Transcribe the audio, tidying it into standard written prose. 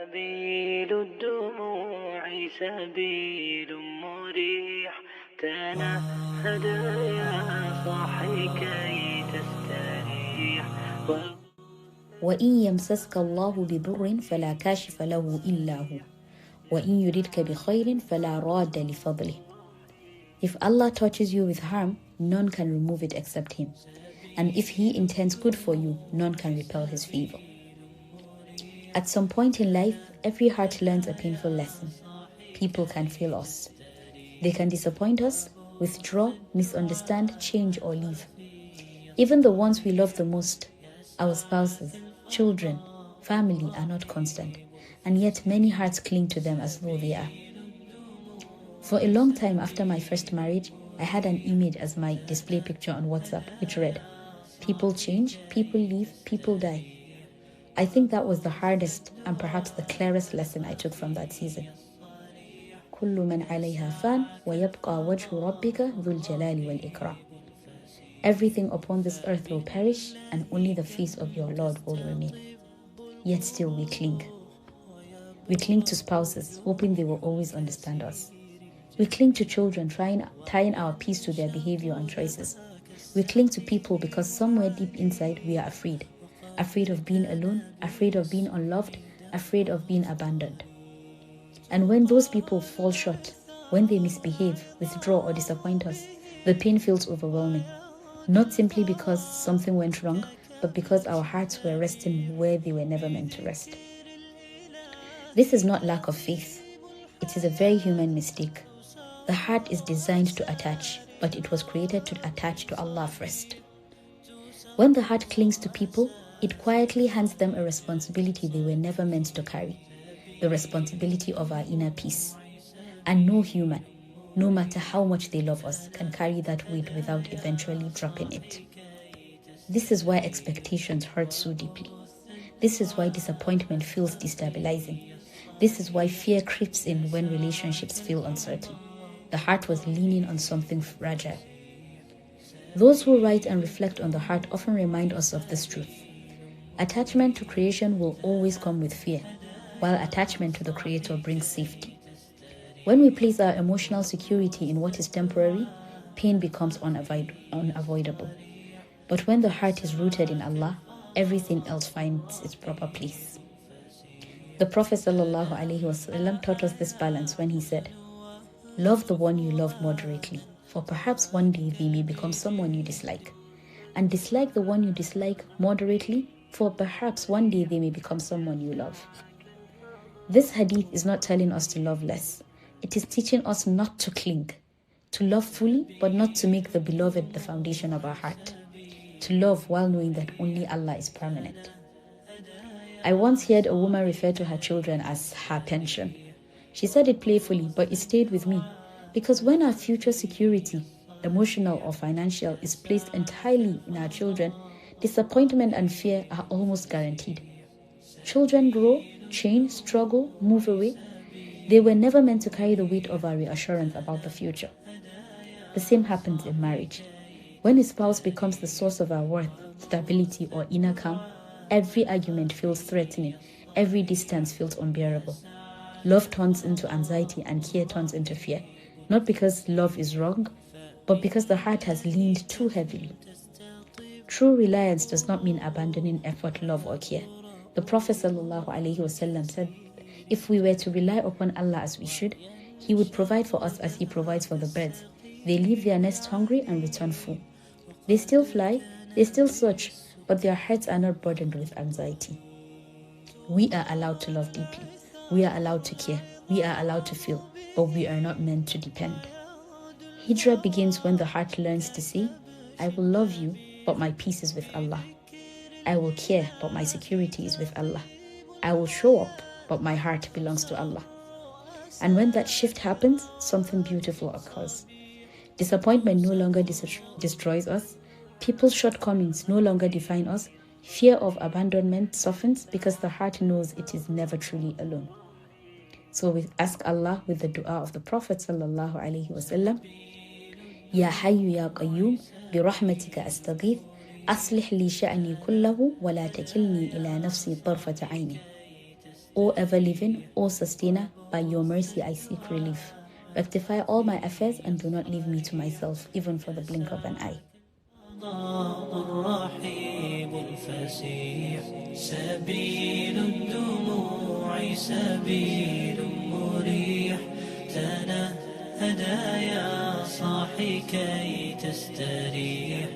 سبيل الدموع سبيل مريح تنهد يا صاحي كي تستريح وإن يمسسك الله بضر فلا كاشف له إلا هو وإن يردك بخير فلا راد لفضله. If Allah touches you with harm, none can remove it except Him. And if He intends good for you, none can repel His favor. At some point in life, every heart learns a painful lesson. People can fail us. They can disappoint us, withdraw, misunderstand, change, or leave. Even the ones we love the most, our spouses, children, family, are not constant, and yet many hearts cling to them as though they are. For a long time after my first marriage, I had an image as my display picture on WhatsApp, which read, "People change, people leave, people die." I think that was the hardest and perhaps the clearest lesson I took from that season. كل من عليها فان ويبقى وجه ربك ذو الجلال والإكرام. Everything upon this earth will perish, and only the face of your Lord will remain. Yet still we cling. We cling to spouses, hoping they will always understand us. We cling to children, tying our peace to their behavior and choices. We cling to people because somewhere deep inside we are afraid. Afraid of being alone, afraid of being unloved, afraid of being abandoned. And when those people fall short, when they misbehave, withdraw, or disappoint us, the pain feels overwhelming. Not simply because something went wrong, but because our hearts were resting where they were never meant to rest. This is not lack of faith. It is a very human mistake. The heart is designed to attach, but it was created to attach to Allah first. When the heart clings to people, it quietly hands them a responsibility they were never meant to carry, the responsibility of our inner peace. And no human, no matter how much they love us, can carry that weight without eventually dropping it. This is why expectations hurt so deeply. This is why disappointment feels destabilizing. This is why fear creeps in when relationships feel uncertain. The heart was leaning on something fragile. Those who write and reflect on the heart often remind us of this truth. Attachment to creation will always come with fear, while attachment to the Creator brings safety. When we place our emotional security in what is temporary, pain becomes unavoidable. But when the heart is rooted in Allah, everything else finds its proper place. The Prophet ﷺ taught us this balance when he said, "Love the one you love moderately, for perhaps one day they may become someone you dislike. And dislike the one you dislike moderately, for perhaps one day they may become someone you love." This hadith is not telling us to love less. It is teaching us not to cling, to love fully, but not to make the beloved the foundation of our heart, to love while knowing that only Allah is permanent. I once heard a woman refer to her children as her pension. She said it playfully, but it stayed with me, because when our future security, emotional or financial, is placed entirely in our children, disappointment and fear are almost guaranteed. Children grow, change, struggle, move away. They were never meant to carry the weight of our reassurance about the future. The same happens in marriage. When a spouse becomes the source of our worth, stability, or inner calm, every argument feels threatening, every distance feels unbearable. Love turns into anxiety and care turns into fear, not because love is wrong, but because the heart has leaned too heavily. True reliance does not mean abandoning effort, love, or care. The Prophet ﷺ said, if we were to rely upon Allah as we should, He would provide for us as He provides for the birds. They leave their nest hungry and return full. They still fly, they still search, but their hearts are not burdened with anxiety. We are allowed to love deeply. We are allowed to care. We are allowed to feel, but we are not meant to depend. Hijrah begins when the heart learns to say, I will love you, but my peace is with Allah. I will care, but my security is with Allah. I will show up, but my heart belongs to Allah. And when that shift happens, something beautiful occurs. Disappointment no longer destroys us. People's shortcomings no longer define us. Fear of abandonment softens because the heart knows it is never truly alone. So we ask Allah with the dua of the Prophet sallallahu alaihi wasallam, Ya Hayyu Ya Qayyum, bi rahmatika astaghith, aslih li sha'ni kullahu wa la takilni ila nafsi tarfata ayni. O ever-living, O sustainer, by your mercy I seek relief. Rectify all my affairs and do not leave me to myself, even for the blink of an eye. سبيل الدموع سبيل مريح تنهد يا صاحي كي تستريح